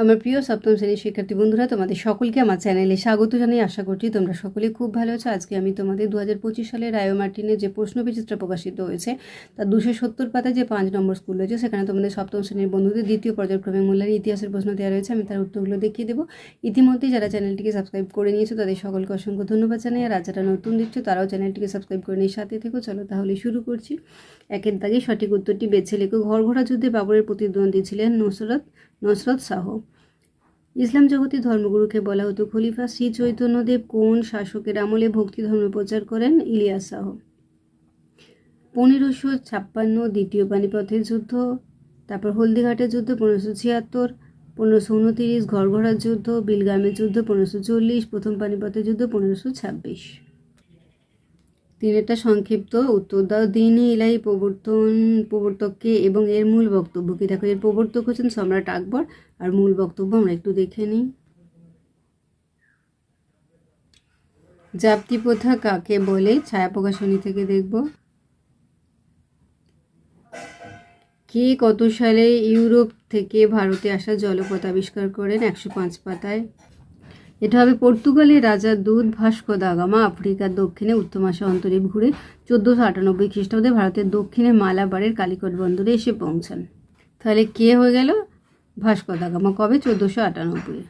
আমার প্রিয় সপ্তম শ্রেণীর শিক্ষার্থী বন্ধুরা, তোমাদের সকলকে আমার চ্যানেলে স্বাগত জানাই। আশা করছি তোমরা সকলে খুব ভালো আছো। আজকে আমি তোমাদের 2025 সালের রায়ো মার্টিনের যে প্রশ্নবিচিত্রা প্রকাশিত হয়েছে তার 270 পাতায় যে 5 নম্বর স্কুল রয়েছে, সেখানে তোমাদের সপ্তম শ্রেণীর বন্ধুদের দ্বিতীয় পর্যায়ক্রমে মূল্যায়ন ইতিহাসের প্রশ্ন দেওয়া রয়েছে। আমি তার উত্তরগুলো দেখিয়ে দেবো। ইতিমধ্যে যারা চ্যানেলটিকে সাবস্ক্রাইব করে নিয়েছো তাদের সকলকে অসংখ্য ধন্যবাদ জানাই। আর যারা নতুন দেখছো তারাও চ্যানেলটিকে সাবস্ক্রাইব করে নিয়ে সাথে থেকো। চলো তাহলে শুরু করছি। একের দাগে সঠিক উত্তরটি বেছে লেখো। ঘরঘোড়া যুদ্ধে বাবরের প্রতিদ্বন্দ্বী ছিলেন নসরত শাহ। ইসলাম জগতে ধর্মগুরুকে বলা হতো খলিফা। শ্রী চৈতন্যদেব কোন শাসকের আমলে ভক্তি ধর্ম প্রচার করেন? ইলিয়াস শাহ। 1556 দ্বিতীয় পানিপথের যুদ্ধ, তারপর হলদিঘাটের যুদ্ধ 1576, 1529 ঘরঘোড়ার যুদ্ধ, বিলগামের যুদ্ধ 1540, প্রথম পানিপথের যুদ্ধ 1526। তিনেরটা সংক্ষিপ্ত উত্তর দাও। দ্বীন-ই ইলাহি প্রবর্তককে এবং এর মূল বক্তব্য কি? দেখো, এর প্রবর্তক হচ্ছেন সম্রাট আকবর, আর মূল বক্তব্য আমরা একটু দেখে নিই। জাপ্তি প্রথা কাকে বলে? ছায়া প্রকাশনী থেকে দেখব। কে কত সালে ইউরোপ থেকে ভারতে আসা জলপথ আবিষ্কার করেন? 105 পাতায়। এটা হবে পর্তুগালের রাজা দূত ভাস্কো দা গামা আফ্রিকার দক্ষিণে উত্তমাশা অন্তরীপ ঘুরে 1498 খ্রিস্টাব্দে ভারতের দক্ষিণে মালাবারের কালিকট বন্দরে এসে পৌঁছান। তাহলে কে হয়ে গেল? Vasco da Gama. কবে? 1498।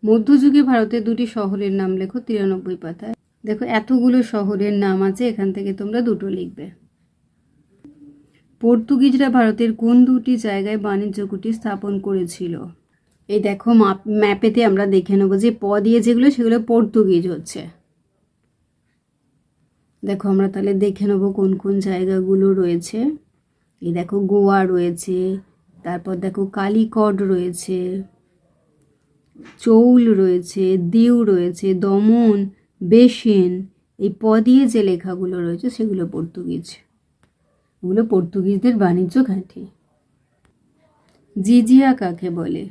মধ্যযুগে ভারতের দুটি শহরের নাম লেখো। 93 পাতায়। দেখো, এতগুলো শহরের নাম আছে, এখান থেকে তোমরা দুটো লিখবে। পর্তুগিজরা ভারতের কোন দুটি জায়গায় বাণিজ্য কুঠি স্থাপন করেছিল? এই দেখো, ম্যাপেতে আমরা দেখে নেব যে প দিয়ে যেগুলো সেগুলো পর্তুগিজ হচ্ছে। দেখো, আমরা তাহলে দেখে নেব কোন কোন জায়গাগুলো রয়েছে। এই দেখো, গোয়া রয়েছে, তারপর দেখো কালিকট রয়েছে, চৌল রয়েছে, দিউ রয়েছে, দমন, বেসিন। এই প দিয়ে যে লেখাগুলো রয়েছে সেগুলো পর্তুগিজ। ওগুলো পর্তুগিজদের বাণিজ্য ঘাঁটি। জিজিয়া কাকে বলে?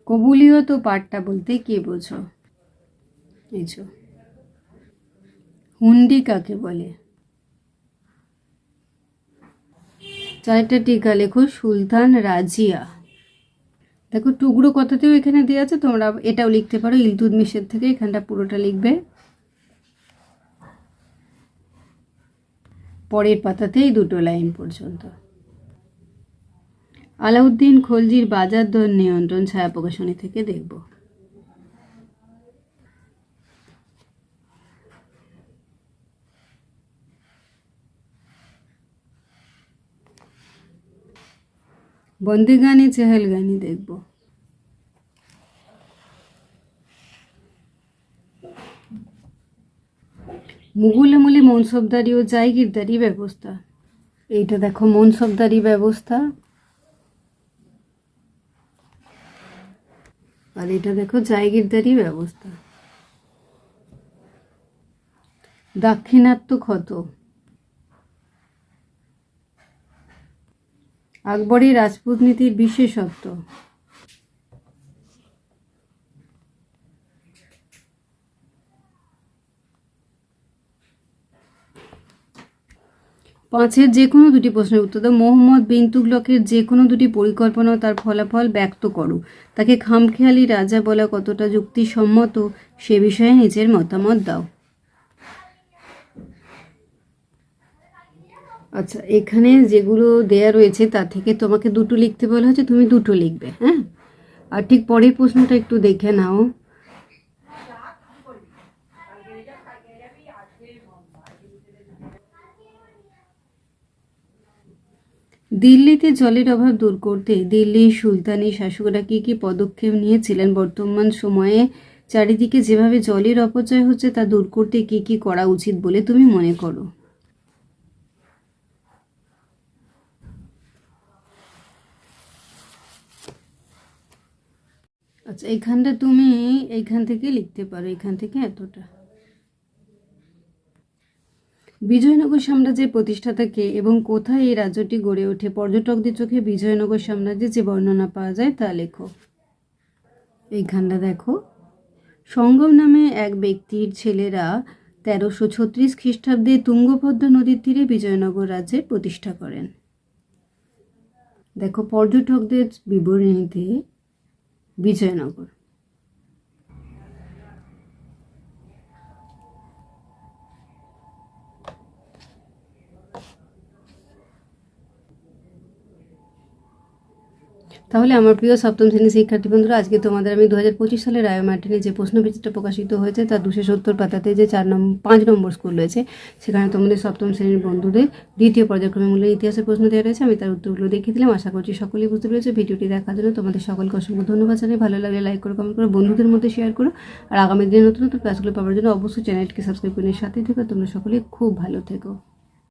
কবুলিয়ত পাঠটা বলতে কে বোঝো? এইছো। হুন্ডি কাকে বলে? চারটা টিকা লেখো। সুলতান রাজিয়া। দেখো, টুকরো কথাতেও এখানে দেওয়া আছে, তোমরা এটাও লিখতে পারো। ইলতুৎমিশের থেকে এখানটা পুরোটা লিখবে। পরের পাতাতেই দুটো লাইন পর্যন্ত। আলাউদ্দিন খলজির বাজার দর নিয়ন্ত্রণ ছায়া প্রকাশনী থেকে দেখব। বন্দিগানি চেহেলগানি দেখব। মুঘল আমলে মনসবদারি ও জায়গিরদারি ব্যবস্থা। এইটা দেখো, মনসবদারি ব্যবস্থা। আর এটা দেখো, জায়গিরদারি ব্যবস্থা। দাক্ষিণাত্য ক্ষত। আকবরের রাজপুত নীতির বিশেষত্ব। পাঁচের যে কোনো দুটি প্রশ্নের উত্তর দাও। মোহাম্মদ বিন তুগলকের যে কোনো দুটি পরিকল্পনা তার ফলাফল ব্যক্ত করো। তাকে খামখেয়ালি রাজা বলা কতটা যুক্তিসম্মত সে বিষয়ে নিজের মতামত দাও। আচ্ছা, এখানে যেগুলো দেয়া রয়েছে তার থেকে তোমাকে দুটো লিখতে বলা হয়েছে, তুমি দুটো লিখবে। হ্যাঁ, আর ঠিক পরের প্রশ্নটা একটু দেখে নাও। দিল্লিতে জলের অভাব দূর করতে দিল্লির সুলতানি শাসকরা কী কী পদক্ষেপ নিয়েছিলেন? বর্তমান সময়ে চারিদিকে যেভাবে জলের অপচয় হচ্ছে তা দূর করতে কী কী করা উচিত বলে তুমি মনে করো? আচ্ছা, এইখানটা তুমি এইখান থেকে লিখতে পারো, এখান থেকে এতটা। বিজয়নগর সাম্রাজ্যের প্রতিষ্ঠাতা কে এবং কোথায় এই রাজ্যটি গড়ে ওঠে? পর্যটকদের চোখে বিজয়নগর সাম্রাজ্যের যে বর্ণনা পাওয়া যায় তা লেখো। এইখানটা দেখো, সঙ্গম নামে এক ব্যক্তির ছেলেরা 1336 খ্রিস্টাব্দে তুঙ্গভদ্রা নদীর তীরে বিজয়নগর রাজ্যের প্রতিষ্ঠা করেন। দেখো পর্যটকদের বিবরণীতে বিজয়নগর। তাহলে আমার প্রিয় সপ্তম শ্রেণীর শিক্ষার্থী বন্ধুরা, আজকে তোমাদের আমি 2025 সালে রায় মার্টিনে যে প্রশ্নবিচিত্র প্রকাশিত হয়েছে তার 270 পাতাতে যে 5 নম্বর স্কুল রয়েছে, সেখানে তোমাদের সপ্তম শ্রেণীর বন্ধুদের দ্বিতীয় পর্যায়ক্রমে মূল্যের ইতিহাসের প্রশ্ন দেওয়া রয়েছে। আমি তার উত্তরগুলো দেখিয়ে দিলাম। আশা করছি সকলেই বুঝতে পেরেছে। ভিডিওটি দেখার জন্য তোমাদের সকলকে অসংখ্য ধন্যবাদ জানাই। ভালো লাগলে লাইক করো, কমেন্ট করো, বন্ধুদের মধ্যে শেয়ার করো। আর আগামী দিনে নতুন নতুন ক্লাসগুলো পাওয়ার জন্য অবশ্যই চ্যানেলটিকে সাবস্ক্রাইব করে সাথে থেকো। তোমরা সকলেই খুব ভালো থেকো।